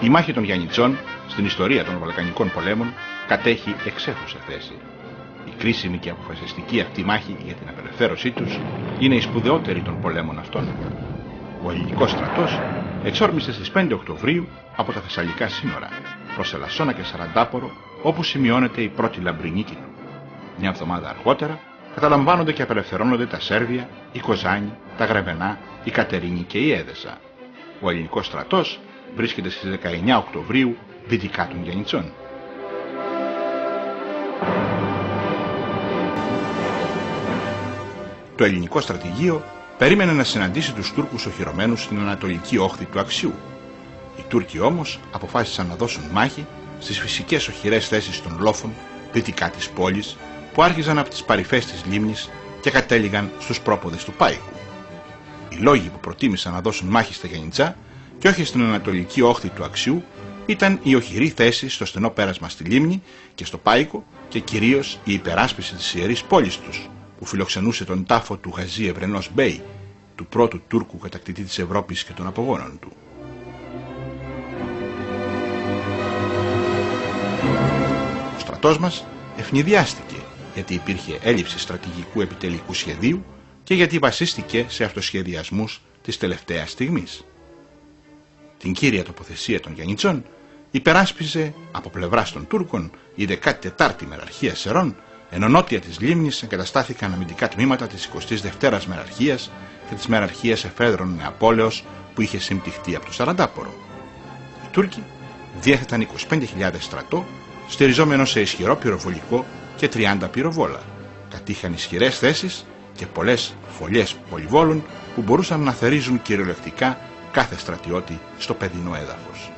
Η μάχη των Γιαννιτσών στην ιστορία των Βαλκανικών πολέμων κατέχει εξέχουσα θέση. Η κρίσιμη και αποφασιστική αυτή μάχη για την απελευθέρωσή τους είναι η σπουδαιότερη των πολέμων αυτών. Ο ελληνικός στρατός εξόρμησε στις 5 Οκτωβρίου από τα Θεσσαλικά σύνορα προς Ελασσόνα και Σαραντάπορο, όπου σημειώνεται η πρώτη λαμπρή νίκη του. Μια εβδομάδα αργότερα καταλαμβάνονται και απελευθερώνονται τα Σέρβια, η Κοζάνη, τα Γρεβενά, η Κατερίνη και η Έδεσα. Ο ελληνικός στρατός βρίσκεται στις 19 Οκτωβρίου δυτικά των Γιαννιτσών. Το ελληνικό στρατηγείο περίμενε να συναντήσει τους Τούρκους οχυρωμένους στην ανατολική όχθη του Αξιού. Οι Τούρκοι όμως αποφάσισαν να δώσουν μάχη στις φυσικές οχυρές θέσεις των λόφων δυτικά της πόλης, που άρχιζαν από τις παρυφές της λίμνης και κατέληγαν στους πρόποδες του Πάικου. Οι λόγοι που προτίμησαν να δώσουν μάχη στα Γιαννιτσά και όχι στην ανατολική όχθη του Αξιού ήταν η οχυρή θέση στο στενό πέρασμα στη λίμνη και στο Πάικο και κυρίως η υπεράσπιση της ιερής πόλης τους, που φιλοξενούσε τον τάφο του Γαζί Ευρενός Μπέι, του πρώτου Τούρκου κατακτητή της Ευρώπης και των απογόνων του. Ο στρατός μας ευνηδιάστηκε γιατί υπήρχε έλλειψη στρατηγικού επιτελικού σχεδίου και γιατί βασίστηκε σε αυτοσχεδιασμούς της τελευταίας στιγμής. Την κύρια τοποθεσία των Γιαννιτσών υπεράσπιζε από πλευράς των Τούρκων η 14η Μεραρχία Σερών, ενώ νότια της λίμνης εγκαταστάθηκαν αμυντικά τμήματα της 22ης Μεραρχίας και της Μεραρχίας Εφέδρων Νεαπόλεως, που είχε συμπτυχτεί από το Σαραντάπορο. Οι Τούρκοι διέθεταν 25.000 στρατό, στηριζόμενο σε ισχυρό πυροβολικό και 30 πυροβόλα. Κατήχαν ισχυρές θέσεις και πολλές φωλιές πολυβόλων που μπορούσαν να θερίζουν κυριολεκτικά κάθε στρατιώτη στο παιδινό έδαφος.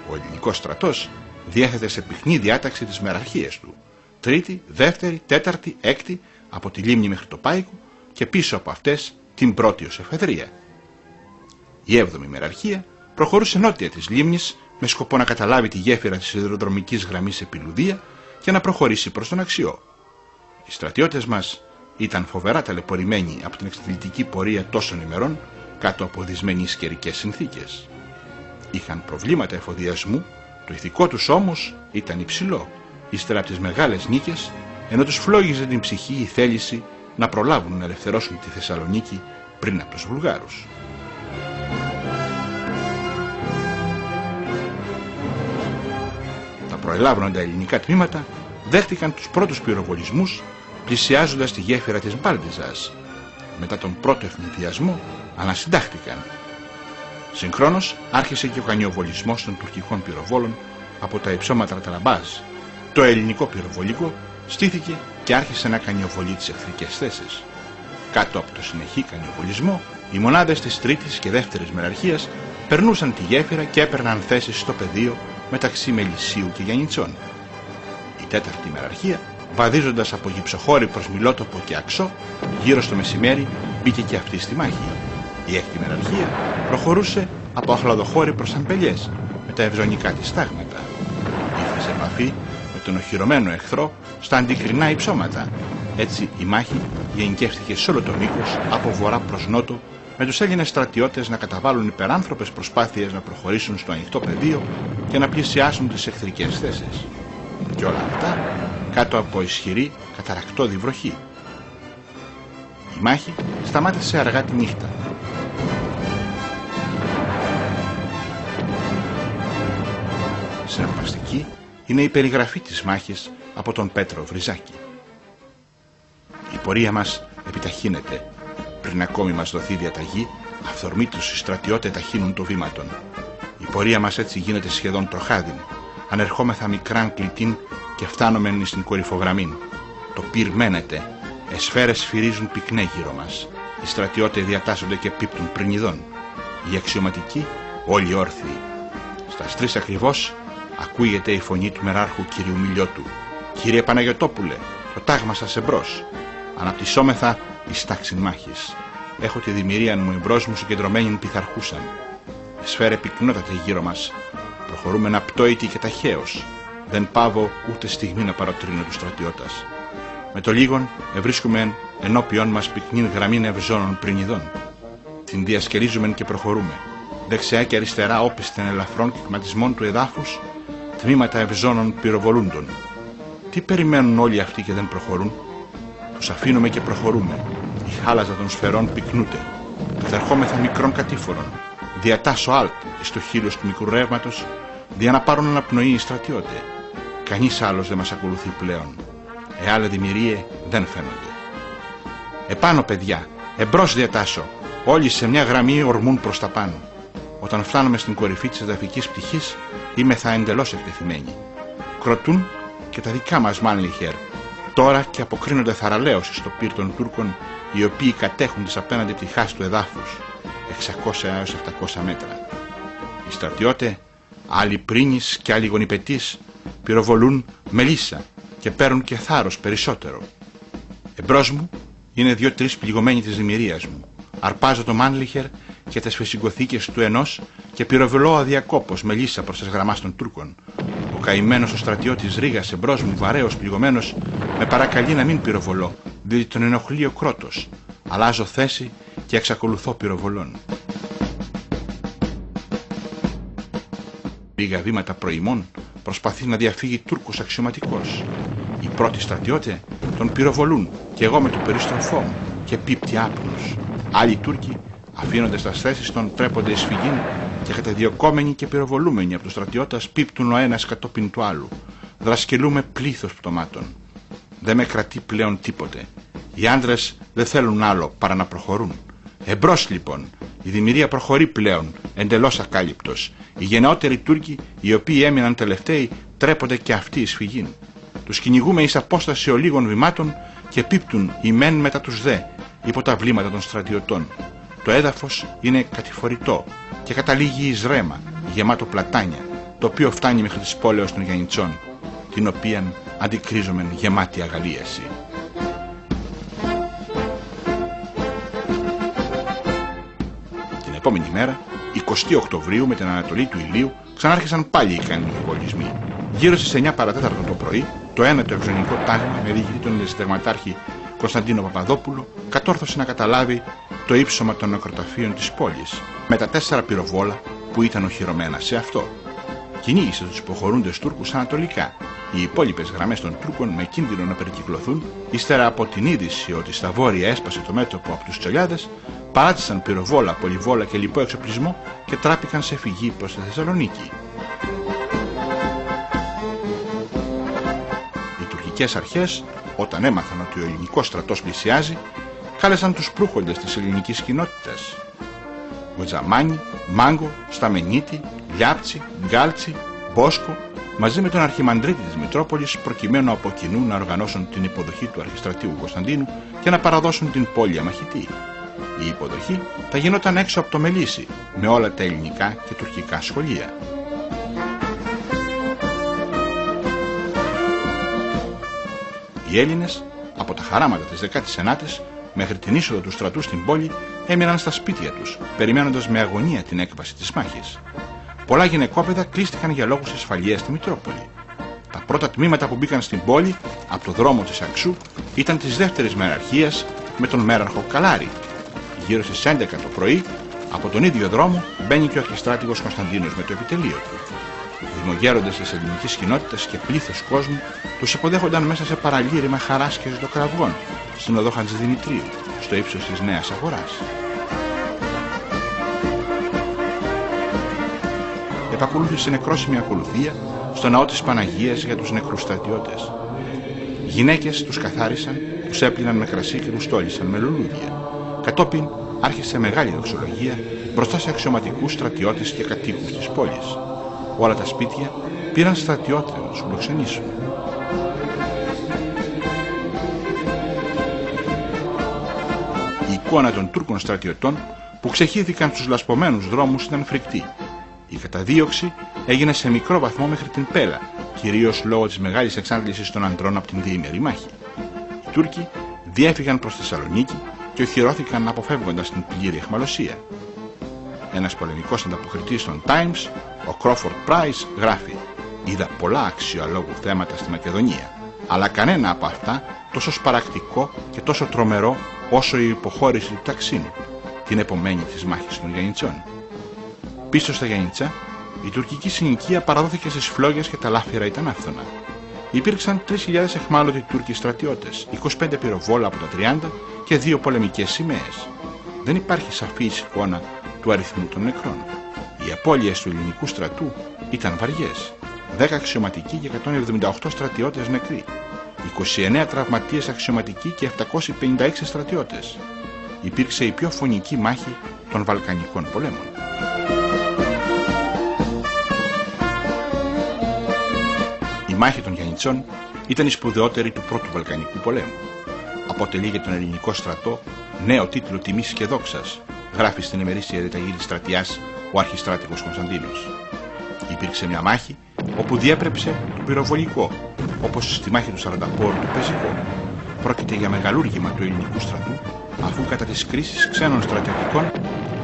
Ο ελληνικός στρατός διέθετε σε πυκνή διάταξη τις μεραρχίες του, τρίτη, δεύτερη, τέταρτη, έκτη, από τη λίμνη μέχρι το Πάικο και πίσω από αυτές την πρώτη ως εφεδρεία. Η 7η Μεραρχία προχωρούσε νότια της λίμνης με σκοπό να καταλάβει τη γέφυρα της σιδηροδρομικής γραμμής επί Λουδία και να προχωρήσει προς τον Αξιό. Οι στρατιώτες μας ήταν φοβερά ταλαιπωρημένοι από την εξαντλητική πορεία τόσων ημερών κάτω από δυσμενείς καιρικές συνθήκες. Είχαν προβλήματα εφοδιασμού, το ηθικό τους όμως ήταν υψηλό, ύστερα από τις μεγάλες νίκες, ενώ τους φλόγιζε την ψυχή η θέληση να προλάβουν να ελευθερώσουν τη Θεσσαλονίκη πριν από τους Βουλγάρους. Τα προελάβροντα ελληνικά τμήματα δέχτηκαν τους πρώτους πυροβολισμούς πλησιάζοντας τη γέφυρα της Μπάλτιζας. Μετά τον πρώτο ευνηδιασμό ανασυντάχτηκαν. Συγχρόνως άρχισε και ο κανιοβολισμός των τουρκικών πυροβόλων από τα υψώματα Ταλαμπάζ. Το ελληνικό πυροβολικό στήθηκε και άρχισε να κανιοβολεί τις εχθρικές θέσεις. Κάτω από το συνεχή κανιοβολισμό, οι μονάδες της τρίτης και δεύτερης Μεραρχίας περνούσαν τη γέφυρα και έπαιρναν θέσεις στο πεδίο μεταξύ Μελισσίου και Γιαννιτσών. Η τέταρτη Μεραρχία, βαδίζοντας από Γυψοχώρη προς Μιλότοπο και Αξό, γύρω στο μεσημέρι μπήκε και αυτή στη μάχη. Η έκτη Μεραρχία προχωρούσε από Αχλαδοχώρη προς Αμπελιές με τα ευζωνικά της στάγματα. Ήρθε σε επαφή με τον οχυρωμένο εχθρό στα αντικρινά υψώματα. Έτσι η μάχη γενικεύτηκε σε όλο το μήκος από βορρά προς νότο, με τους Έλληνες στρατιώτες να καταβάλουν υπεράνθρωπες προσπάθειες να προχωρήσουν στο ανοιχτό πεδίο και να πλησιάσουν τις εχθρικές θέσεις. Και όλα αυτά κάτω από ισχυρή καταρακτώδη βροχή. Η μάχη σταμάτησε αργά τη νύχτα. Συναρπαστική είναι η περιγραφή της μάχης από τον Πέτρο Βριζάκη. Η πορεία μας επιταχύνεται. Πριν ακόμη μας δοθεί διαταγή, αυθορμήτως οι στρατιώτες ταχύνουν το βήματον. Η πορεία μας έτσι γίνεται σχεδόν τροχάδιν. Ανερχόμεθα μικράν κλητήν και φτάνομεν στην κορυφογραμμήν. Το πυρ μένεται. Εσφαίρες σφυρίζουν πυκνέ γύρω μας. Οι στρατιώτες διατάσσονται και πίπτουν πριν ειδών. Οι αξιωματικοί όλοι όρθιοι. Στας 3 ακριβώς ακούγεται η φωνή του μεράρχου κυρίου Μιλιώτου. «Κύριε Παναγιωτόπουλε, το τάγμα σας εμπρός». Αναπτυσσόμεθα εις τάξιν μάχης. Έχω τη δημιουργία μου εμπρός μου συγκεντρωμένην πειθαρχούσαν. Εσφαίρε πυκνότατη γύρω μας. Προχωρούμε απτόητοι και ταχαίως. Δεν πάβω ούτε στιγμή να παροτρύνω τους στρατιώτας. Με το λίγον ευρίσκουμε ενώπιον μας πυκνήν γραμμήν ευζώνων πριν ειδών. Την διασκελίζουμε και προχωρούμε. δεξιά και αριστερά όπισθεν ελαφρών κυκλωματισμών του εδάφους, τμήματα ευζώνων πυροβολούντων. Τι περιμένουν όλοι αυτοί και δεν προχωρούν? Τους αφήνουμε και προχωρούμε. Η χάλαζα των σφαιρών πυκνούται. Καθερχόμεθα μικρών κατήφορων. Διατάσσω αλτ εις το χείλος του μικρού ρεύματος, δια να πάρουν αναπνοή οι στρατιώτε. Κανείς άλλος δεν μας ακολουθεί πλέον. Άλλα δημιουργίε δεν φαίνονται. Επάνω, παιδιά, εμπρός διατάσσω. Όλοι σε μια γραμμή ορμούν προς τα πάνω. Όταν φτάνουμε στην κορυφή της εδαφικής πτυχής, είμεθα εντελώς εκτεθειμένοι. Κροτούν και τα δικά μας Μάνλιχερ, τώρα και αποκρίνονται θαραλέως στο πυρ των Τούρκων, οι οποίοι κατέχουν τις απέναντι πτυχάς του εδάφους, 600 έως 700 μέτρα. Οι στρατιώτε, άλλοι πρίνης και άλλοι γονιπετής, πυροβολούν με λύσα και παίρνουν και θάρρος περισσότερο. Εμπρός μου είναι 2-3 πληγωμένοι της δημιουργίας μου. Αρπάζω το Μάνλιχερ και τις φυσικοθήκες του ενός και πυροβολώ αδιακόπως με λύσα προς τις γραμμάς των Τούρκων. Ο καημένος ο στρατιώτης Ρήγας εμπρός μου, βαρέως πληγωμένος, με παρακαλεί να μην πυροβολώ, διότι τον ενοχλεί ο κρότος. Αλλάζω θέση και εξακολουθώ πυροβολών. Λίγα βήματα προημών προσπαθεί να διαφύγει Τούρκος αξιωματικός. Οι πρώτοι στρατιώτε τον πυροβολούν και εγώ με το περιστροφό μου και πίπτει άπνος. Άλλοι Τούρκοι, αφήνοντας τα θέσεις των, τρέπονται εις φυγήν και καταδιωκόμενοι και πυροβολούμενοι από τους στρατιώτες πίπτουν ο ένας κατόπιν του άλλου. Δρασκελούμε πλήθος πτωμάτων. Δεν με κρατεί πλέον τίποτε. Οι άντρες δεν θέλουν άλλο παρά να προχωρούν. Εμπρός λοιπόν, η δημιουργία προχωρεί πλέον, εντελώς ακάλυπτος. Οι γενναιότεροι Τούρκοι, οι οποίοι έμειναν τελευταίοι, τρέπονται και αυτοί εις φυγήν. Τους κυνηγούμε εις απόσταση ολίγων βημάτων και πίπτουν οι μεν μετά τους δε, υπό τα βλήματα των στρατιωτών. Το έδαφος είναι κατηφορητό και καταλήγει εις ρέμα, γεμάτο πλατάνια, το οποίο φτάνει μέχρι τις πόλεως των Γιαννιτσών, την οποίαν αντικρίζομεν γεμάτη αγαλίαση. Την επόμενη μέρα, 20 Οκτωβρίου, με την ανατολή του ηλίου, ξανάρχισαν πάλι οι κανονικολισμοί. Γύρω στις 9 παρατέταρτο το πρωί, το ένατο ευζωνικό τάγμα με διοικητή τον συνταγματάρχη Κωνσταντίνο Παπαδόπουλο κατόρθωσε να καταλάβει το ύψωμα των νεκροταφείων της πόλης με τα 4 πυροβόλα που ήταν οχυρωμένα σε αυτό. Κυνήγησε τους υποχωρούντες Τούρκους ανατολικά. Οι υπόλοιπες γραμμές των Τούρκων με κίνδυνο να περικυκλωθούν, ύστερα από την είδηση ότι στα βόρεια έσπασε το μέτωπο από τους Τσολιάδες, παράτησαν πυροβόλα, πολυβόλα και λοιπό εξοπλισμό και τράπηκαν σε φυγή προς τη Θεσσαλονίκη. Οι τουρκικές αρχές, όταν έμαθαν ότι ο ελληνικός στρατός πλησιάζει, κάλεσαν τους προύχοντες της ελληνικής κοινότητας. Γοτζαμάνι, Μάγκο, Σταμενίτη, Λιάπτσι, Γκάλτσι, Μπόσκο, μαζί με τον αρχιμανδρίτη της Μητρόπολης, προκειμένου από κοινού να οργανώσουν την υποδοχή του αρχιστρατήγου Κωνσταντίνου και να παραδώσουν την πόλη αμαχητή. Η υποδοχή θα γινόταν έξω από το Μελίσι, με όλα τα ελληνικά και τουρκικά σχολεία. Οι Έλληνες, από τα χαράματα της 19ης μέχρι την είσοδο του στρατού στην πόλη, έμειναν στα σπίτια τους, περιμένοντας με αγωνία την έκβαση της μάχης. Πολλά γυναικόπαιδα κλείστηκαν για λόγους ασφαλείας στη Μητρόπολη. Τα πρώτα τμήματα που μπήκαν στην πόλη, από το δρόμο της Αξού, ήταν της δεύτερης μεραρχίας με τον μέραρχο Καλάρη. Γύρω στις 11 το πρωί, από τον ίδιο δρόμο, μπαίνει και ο αρχιστράτηγος Κωνσταντίνος με το επιτελείο του. Οι δημογέροντες της ελληνικής κοινότητας και πλήθος κόσμου τους υποδέχονταν μέσα σε παραλήρημα χαράς και ζητοκραυγών στην οδό Χατζηδημητρίου, στο ύψος της Νέας Αγοράς. Επακολούθησε νεκρόσιμη ακολουθία στο ναό της Παναγίας για τους νεκρούς στρατιώτες. Γυναίκες τους καθάρισαν, τους έπλυναν με κρασί και τους τόλισαν με λουλούδια. Κατόπιν άρχισε μεγάλη δοξολογία μπροστά σε αξιωματικούς στρατιώτες και κατοίκους της πόλης. Όλα τα σπίτια πήραν στρατιώτες να τους φιλοξενήσουν. Η εικόνα των Τούρκων στρατιωτών που ξεχύθηκαν στους λασπωμένους δρόμους ήταν φρικτή. Η καταδίωξη έγινε σε μικρό βαθμό μέχρι την Πέλα, κυρίως λόγω της μεγάλης εξάντλησης των ανδρών από την διήμερη μάχη. Οι Τούρκοι διέφυγαν προς Θεσσαλονίκη και οχυρώθηκαν αποφεύγοντας την πλήρη αιχμαλωσία. Ένας πολεμικός ανταποκριτής των Times, ο Crawford Price, γράφει: «Είδα πολλά αξιολόγου θέματα στη Μακεδονία, αλλά κανένα από αυτά τόσο σπαρακτικό και τόσο τρομερό όσο η υποχώρηση του Ταξίνου, την επομένη της μάχης των Γιαννιτσών». Πίσω στα Γιαννίτσα, η τουρκική συνοικία παραδόθηκε στις φλόγες και τα λάφυρα ήταν άφθονα. Υπήρξαν 3.000 αιχμάλωτοι Τούρκοι στρατιώτες, 25 πυροβόλα από τα 30 και 2 πολεμικές σημαίες. Δεν υπάρχει σαφής εικόνα του αριθμού των νεκρών. Οι απώλειες του ελληνικού στρατού ήταν βαριές. 10 αξιωματικοί και 178 στρατιώτες νεκροί. 29 τραυματίες αξιωματικοί και 756 στρατιώτες. Υπήρξε η πιο φωνική μάχη των Βαλκανικών πολέμων. Η μάχη των Γιαννιτσών ήταν η σπουδαιότερη του πρώτου Βαλκανικού πολέμου. Αποτελεί για τον ελληνικό στρατό νέο τίτλο τιμής και δόξας, γράφει στην ημερήσια διαταγή της στρατιάς ο αρχιστράτηγος Κωνσταντίνος. Υπήρξε μια μάχη όπου διέπρεψε το πυροβολικό, όπως στη μάχη του Σαρανταπόρου του Πεζικό. Πρόκειται για μεγαλούργημα του ελληνικού στρατού, αφού κατά τις κρίσεις ξένων στρατιωτικών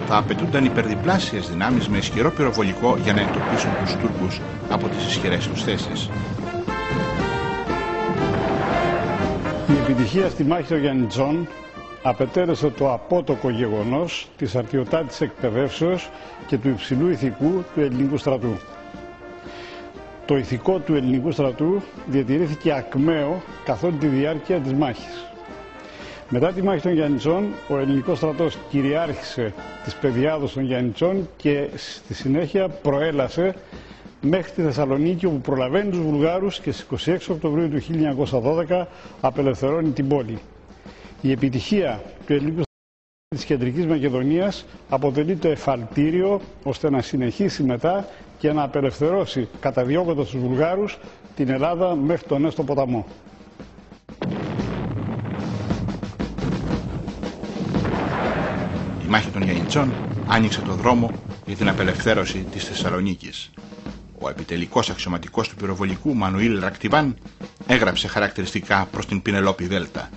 θα απαιτούνταν υπερδιπλάσιες δυνάμεις με ισχυρό πυροβολικό για να εντοπίσουν τους Τούρκους από τις ισχυρές τους θέσεις. Η επιτυχία στη μάχη των Γιαννιτσών απετέλεσε το απότοκο γεγονός της αρτιωτάτης εκπαιδεύσεως και του υψηλού ηθικού του ελληνικού στρατού. Το ηθικό του ελληνικού στρατού διατηρήθηκε ακμαίο καθ' όλη τη διάρκεια της μάχης. Μετά τη μάχη των Γιαννιτσών, ο ελληνικός στρατός κυριάρχησε τις πεδιάδες των Γιαννιτσών και στη συνέχεια προέλασε μέχρι τη Θεσσαλονίκη, όπου προλαβαίνει τους Βουλγάρους και στις 26 Οκτωβρίου του 1912 απελευθερώνει την πόλη. Η επιτυχία του ελληνικού στρατού της Κεντρικής Μακεδονίας αποτελεί το εφαλτήριο ώστε να συνεχίσει μετά και να απελευθερώσει καταδιώκοντας τους Βουλγάρους την Ελλάδα μέχρι τον Έστω ποταμό. Η μάχη των Γιαννιτσών άνοιξε το δρόμο για την απελευθέρωση της Θεσσαλονίκης. Ο επιτελικός αξιωματικός του πυροβολικού Μανουήλ Ρακτιβάν έγραψε χαρακτηριστικά προς την Πινελόπη Δέλτα.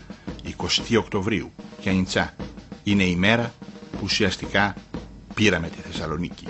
20 Οκτωβρίου, Γιαννιτσά, είναι η μέρα που ουσιαστικά πήραμε τη Θεσσαλονίκη.